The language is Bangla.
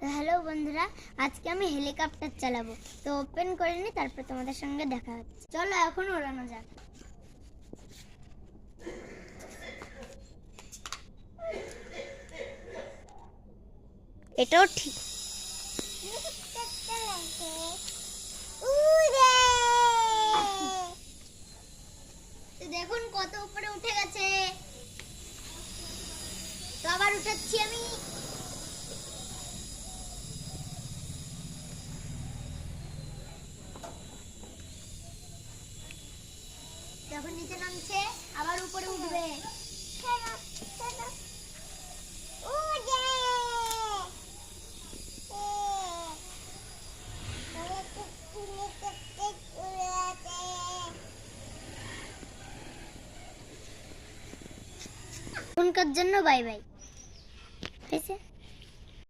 তো হ্যালো বন্ধুরা, আজকে আমি হেলিকপ্টার চালাবো। তো ওপেন করে নি, তারপর তোমাদের সঙ্গে দেখা হচ্ছে। চলো এখন ওড়ানো যাক। এটাও ঠিক। দেখুন কত উপরে উঠে গেছে। তো আবার উঠাচ্ছি আমি। যখন নিচে নামছে আবার উপরে উঠবে। এখনকার জন্য বাই বাই।